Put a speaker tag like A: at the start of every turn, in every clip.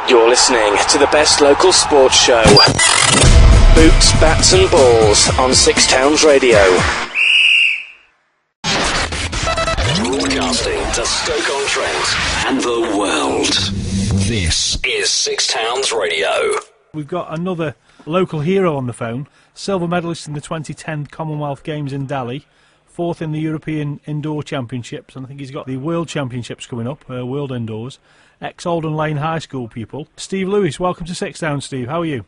A: You're listening to the best local sports show. Boots, Bats and Balls on Six Towns Radio. Broadcasting to Stoke-on-Trent and the world. This is Six Towns Radio.
B: We've got another local hero on the phone. Silver medalist in the 2010 Commonwealth Games in Delhi. Fourth in the European Indoor Championships, and I think he's got the World Championships coming up, World Indoors. Ex-Alden Lane High School pupil. Steve Lewis, welcome to Six Towns, Steve. How are you?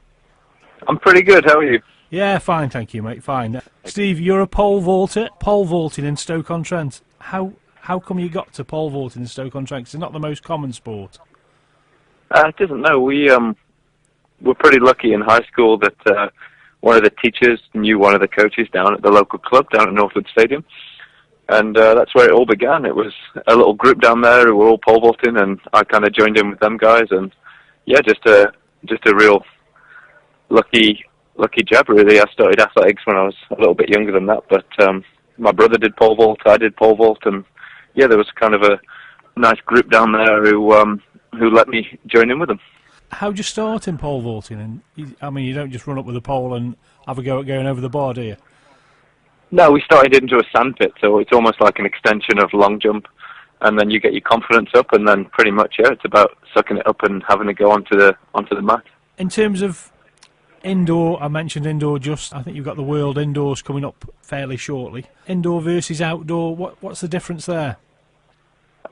C: I'm pretty good, how are you?
B: Yeah, fine, thank you, mate, fine. Steve, you're a pole vaulter, pole vaulting in Stoke-on-Trent. How come you got to pole vaulting in Stoke-on-Trent? 'Cause it's not the most common sport.
C: It doesn't know. We're pretty lucky in high school that one of the teachers knew one of the coaches down at the local club down at Northwood Stadium, and that's where it all began. It was a little group down there who were all pole vaulting, and I kind of joined in with them guys, and yeah, just a real lucky job really. I started athletics when I was a little bit younger than that, but my brother did pole vault, I did pole vault, and yeah, there was kind of a nice group down there who let me join in with them.
B: How'd you start in pole vaulting? And you don't just run up with a pole and have a go at going over the bar, do you?
C: No, we started into a sandpit, so it's almost like an extension of long jump, and then you get your confidence up, and then pretty much, yeah, it's about sucking it up and having to go onto the mat.
B: In terms of indoor, I mentioned indoor just, I think you've got the World Indoors coming up fairly shortly. Indoor versus outdoor, what's the difference there?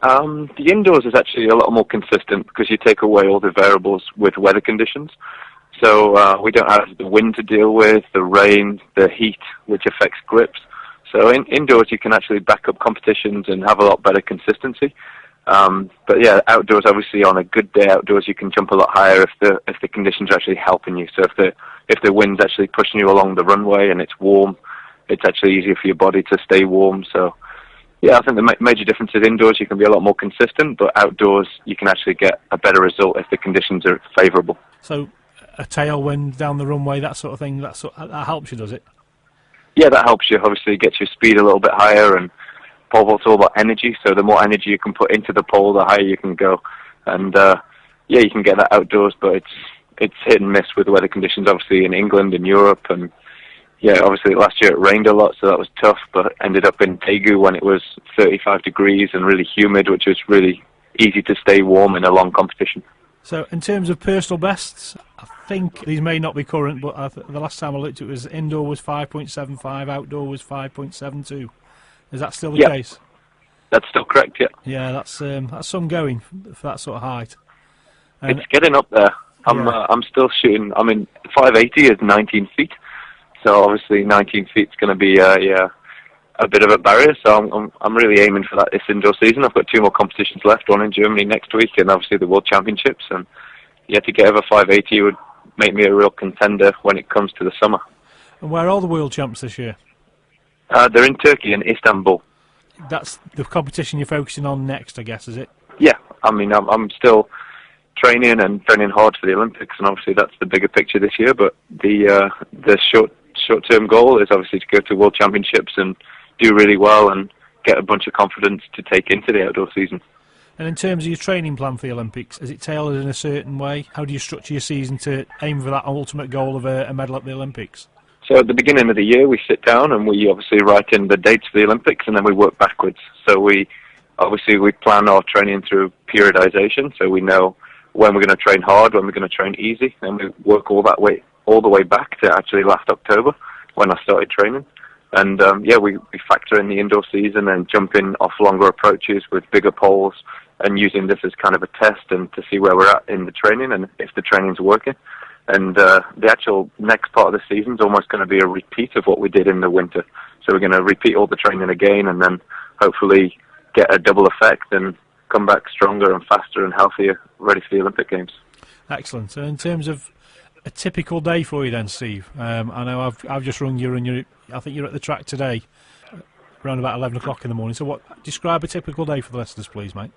C: The indoors is actually a lot more consistent because you take away all the variables with weather conditions. So we don't have the wind to deal with, the rain, the heat, which affects grips. So indoors you can actually back up competitions and have a lot better consistency. But yeah, outdoors, obviously on a good day outdoors you can jump a lot higher if the conditions are actually helping you. So if the wind's actually pushing you along the runway and it's warm, it's actually easier for your body to stay warm. So yeah, I think the major difference is indoors you can be a lot more consistent, but outdoors you can actually get a better result if the conditions are favourable.
B: So a tailwind down the runway, that sort of thing, that helps you, does it? Yeah,
C: that helps you. Obviously it gets your speed a little bit higher, and pole vault's all about energy, so the more energy you can put into the pole, the higher you can go. And yeah, you can get that outdoors, but it's hit and miss with the weather conditions, obviously in England and Europe, and yeah, obviously last year it rained a lot, so that was tough, but ended up in Daegu when it was 35 degrees and really humid, which was really easy to stay warm in a long competition.
B: So in terms of personal bests, I think these may not be current, but the last time I looked it was indoor was 5.75, outdoor was 5.72. Is that still the case?
C: That's still correct, yeah.
B: Yeah, that's some going for that sort of height.
C: It's getting up there. I'm still shooting. I mean, 580 is 19 feet. So obviously 19 feet is going to be a bit of a barrier. So I'm really aiming for that this indoor season. I've got 2 more competitions left, one in Germany next week, and obviously the World Championships. And yeah, to get over 580 would make me a real contender when it comes to the summer.
B: And where are the World Champs this year?
C: They're in Turkey, in Istanbul. That's
B: the competition you're focusing on next, I guess, is it?
C: Yeah, I mean I'm still training hard for the Olympics, and obviously that's the bigger picture this year. But the short-term goal is obviously to go to World Championships and do really well and get a bunch of confidence to take into the outdoor season.
B: And in terms of your training plan for the Olympics, is it tailored in a certain way? How do you structure your season to aim for that ultimate goal of a medal at the Olympics?
C: So at the beginning of the year we sit down and we obviously write in the dates for the Olympics, and then we work backwards. So we plan our training through periodization, so we know when we're going to train hard, when we're going to train easy, and we work all the way back to actually last October when I started training. And we factor in the indoor season and jump in off longer approaches with bigger poles and using this as kind of a test and to see where we're at in the training and if the training's working. And the actual next part of the season is almost going to be a repeat of what we did in the winter. So we're going to repeat all the training again and then hopefully get a double effect and come back stronger and faster and healthier, ready for the Olympic Games.
B: Excellent. So in terms of a typical day for you then, Steve, I know I've just rung you and I think you're at the track today around about 11 o'clock in the morning. So describe a typical day for the listeners, please, mate.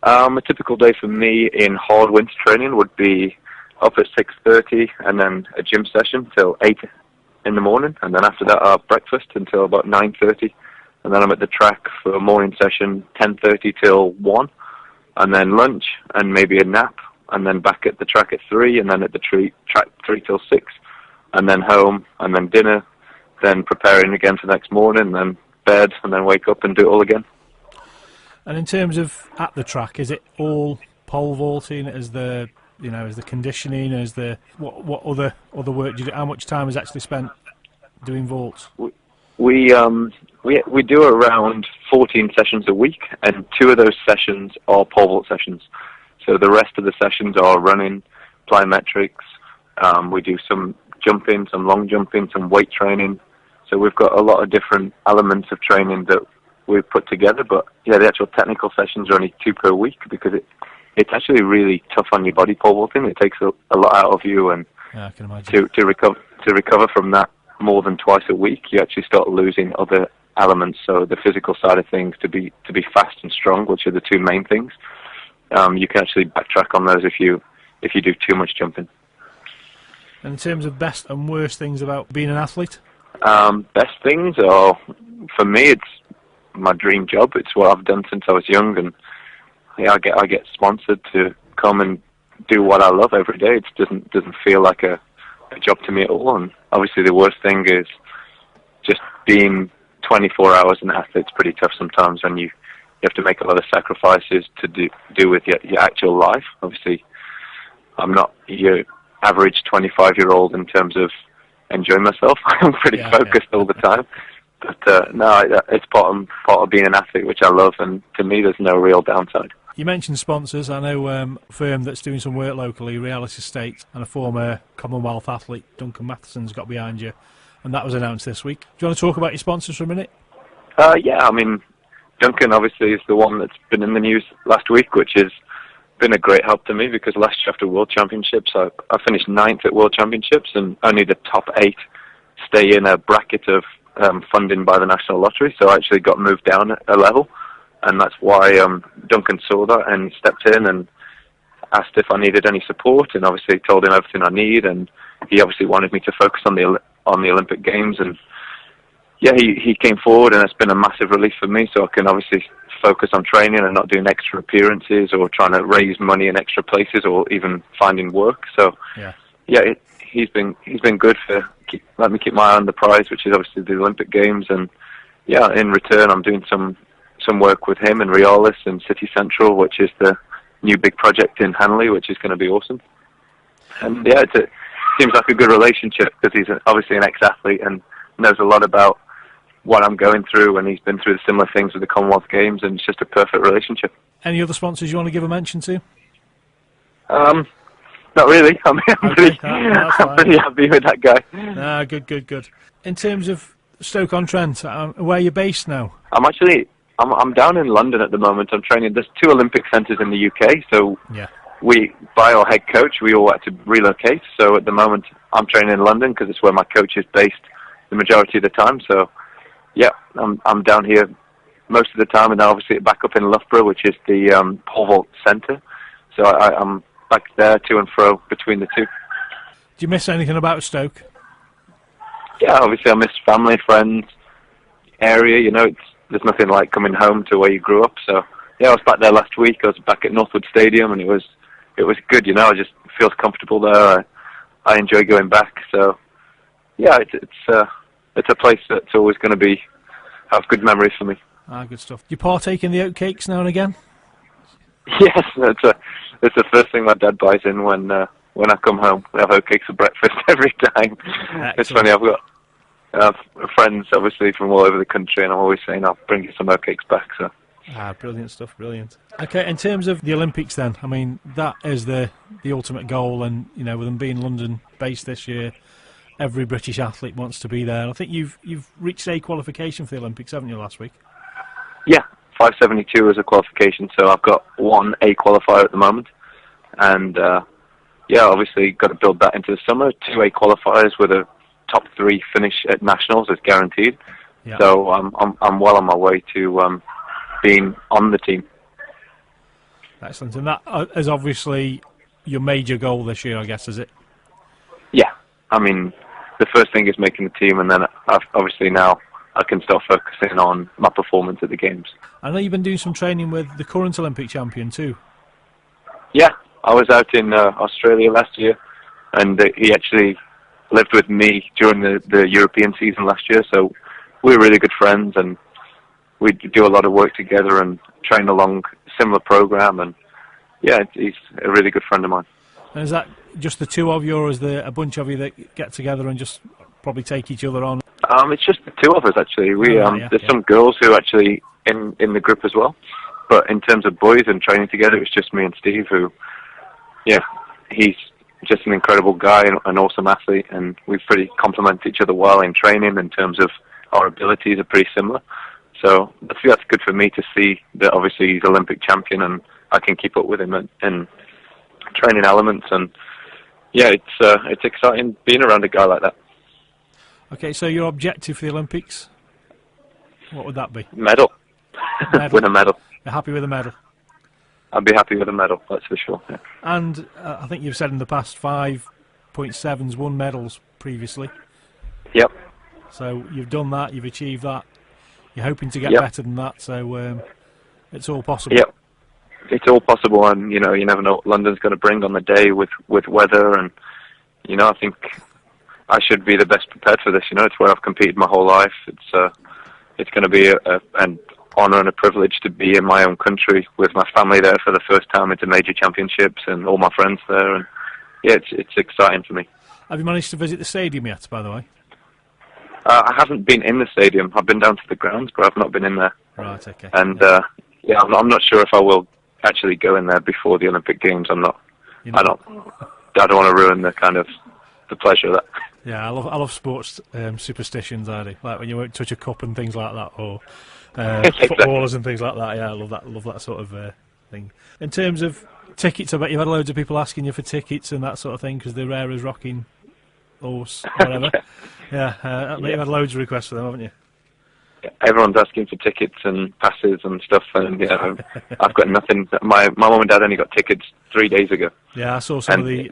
C: A typical day for me in hard winter training would be up at 6:30 and then a gym session till 8 in the morning, and then after that I have breakfast until about 9:30, and then I'm at the track for a morning session 10:30 till 1, and then lunch and maybe a nap, and then back at the track at 3, and then at the track 3 till 6, and then home, and then dinner, then preparing again for the next morning, then bed, and then wake up and do it all again.
B: And in terms of at the track, is it all pole vaulting? Is the conditioning? Is the what other work do you do? How much time is actually spent doing vaults?
C: We do around 14 sessions a week, and 2 of those sessions are pole vault sessions. So the rest of the sessions are running, plyometrics. We do some jumping, some long jumping, some weight training. So we've got a lot of different elements of training that we've put together. But yeah, the actual technical sessions are only 2 per week because it's actually really tough on your body, pole vaulting. It takes a lot out of you, and
B: yeah, I can imagine.
C: to recover from that more than twice a week, you actually start losing other elements. So the physical side of things, to be fast and strong, which are the 2 main things, you can actually backtrack on those if you do too much jumping.
B: And in terms of best and worst things about being an athlete?
C: Best things are, for me, it's my dream job. It's what I've done since I was young, and yeah, I get sponsored to come and do what I love every day. It doesn't feel like a job to me at all. And obviously the worst thing is just being 24 hours an athlete. It's pretty tough sometimes, and you have to make a lot of sacrifices to do with your actual life. Obviously, I'm not your average 25-year-old in terms of enjoying myself. I'm pretty focused all the time. But no, it's part of being an athlete, which I love, and to me there's no real downside.
B: You mentioned sponsors. I know a firm that's doing some work locally, Reality Estate, and a former Commonwealth athlete, Duncan Matheson's got behind you, and that was announced this week. Do you want to talk about your sponsors for a minute?
C: Yeah, I mean, Duncan obviously is the one that's been in the news last week, which has been a great help to me because last year after World Championships, I finished 9th at World Championships, and only the top 8 stay in a bracket of funding by the National Lottery, so I actually got moved down a level. And that's why Duncan saw that and stepped in and asked if I needed any support, and obviously told him everything I need. And he obviously wanted me to focus on the Olympic Games. And yeah, he came forward, and it's been a massive relief for me. So I can obviously focus on training and not doing extra appearances or trying to raise money in extra places or even finding work. So yeah, he's been good for letting me keep my eye on the prize, which is obviously the Olympic Games. And yeah, in return, I'm doing some work with him in Realis and City Central, which is the new big project in Hanley, which is going to be awesome. And yeah, it seems like a good relationship because he's obviously an ex-athlete and knows a lot about what I'm going through, and he's been through similar things with the Commonwealth Games, and it's just a perfect relationship.
B: Any other sponsors you want to give a mention to?
C: Not really. I'm pretty happy with that guy.
B: Good. In terms of Stoke-on-Trent, where are you based now?
C: I'm down in London at the moment. I'm training. There's 2 Olympic centres in the UK, so we, by our head coach, we all had to relocate. So at the moment, I'm training in London because it's where my coach is based the majority of the time. So yeah, I'm down here most of the time, and then obviously back up in Loughborough, which is the pole vault centre. So I'm back there to and fro between the 2. Do
B: you miss anything about Stoke?
C: Yeah, obviously I miss family, friends, area. You know, there's nothing like coming home to where you grew up. So yeah, I was back there last week. I was back at Northwood Stadium, and it was good. You know, I just feels comfortable there. I enjoy going back. So yeah, it's a place that's always going to have good memories for me.
B: Good stuff. Do you partake in the oatcakes now and again?
C: Yes, that's the first thing my dad buys in when I come home. We have oatcakes for breakfast every time. Excellent. It's funny. I've got friends obviously from all over the country, and I'm always saying I'll bring you some oatcakes back. So
B: brilliant stuff, brilliant. Okay, in terms of the Olympics then, I mean, that is the ultimate goal, and you know, with them being London based this year, every British athlete wants to be there. I think you've reached a qualification for the Olympics, haven't you, last week?
C: Yeah, 572 as a qualification, so I've got 1 A qualifier at the moment, and obviously got to build that into the summer. 2 A qualifiers with a top 3 finish at nationals is guaranteed. Yeah. So I'm well on my way to being on the team.
B: Excellent, and that is obviously your major goal this year, I guess, is it?
C: Yeah, I mean, the first thing is making the team, and then obviously now I can start focusing on my performance at the Games.
B: I know you've been doing some training with the current Olympic champion too.
C: Yeah, I was out in Australia last year, and he actually lived with me during the European season last year, so we were really good friends, and we do a lot of work together and train along a similar program, and yeah, he's a really good friend of mine.
B: And is that just the two of you, or is there a bunch of you that get together and just probably take each other on?
C: It's just the two of us, actually. There's some girls who are actually in the group as well, but in terms of boys and training together, it's just me and Steve, who, yeah, he's just an incredible guy and an awesome athlete, and we pretty complement each other well in training in terms of our abilities are pretty similar. So I think that's good for me to see that obviously he's Olympic champion and I can keep up with him in training elements, and yeah, it's exciting being around a guy like that.
B: Okay, so your objective for the Olympics, what would that be?
C: Medal. Win a medal.
B: You're happy with a medal?
C: I'd be happy with a medal, that's for sure. Yeah.
B: And I think you've said in the past 5.7s won medals previously.
C: Yep.
B: So you've done that, you've achieved that. You're hoping to get better than that, so it's all possible.
C: Yep. It's all possible, and you never know what London's going to bring on the day with weather, and I think I should be the best prepared for this. It's where I've competed my whole life. It's going to be an honour and a privilege to be in my own country with my family there for the first time into major championships and all my friends there, and yeah, it's exciting for me.
B: Have you managed to visit the stadium yet, by the way?
C: I haven't been in the stadium. I've been down to the grounds, but I've not been in there.
B: Right, okay.
C: And I'm not sure if I will actually go in there before the Olympic Games. I don't want to ruin the pleasure of that.
B: Yeah, I love sports superstitions, I do. Like when you won't touch a cup and things like that, or footballers and things like that. Yeah, I love that sort of thing. In terms of tickets, I bet you've had loads of people asking you for tickets and that sort of thing because they're rare as rocking horse, whatever. You've had loads of requests for them, haven't you?
C: Everyone's asking for tickets and passes and stuff, and I've got nothing. My mum and dad only got tickets 3 days ago.
B: Yeah, I saw some of the.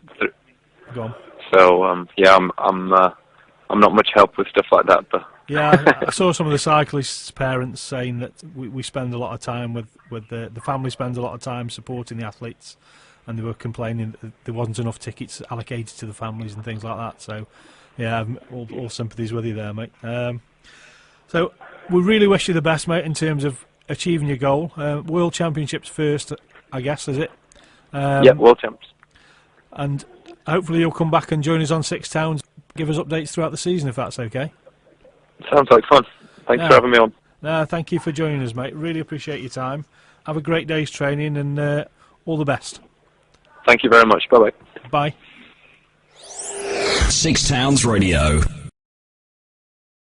B: Go on.
C: So I'm not much help with stuff like that, but.
B: Yeah, I saw some of the cyclists' parents saying that we spend a lot of time with the family spends a lot of time supporting the athletes, and they were complaining that there wasn't enough tickets allocated to the families and things like that. So, yeah, all sympathies with you there, mate. So we really wish you the best, mate, in terms of achieving your goal. World Championships first, I guess, is it?
C: Yeah, World Champs.
B: And hopefully you'll come back and join us on Six Towns. Give us updates throughout the season, if that's okay.
C: Sounds like fun. Thanks for having me on.
B: No, thank you for joining us, mate. Really appreciate your time. Have a great day's training, and all the best.
C: Thank you very much. Bye-bye.
B: Bye.
D: Six Towns Radio.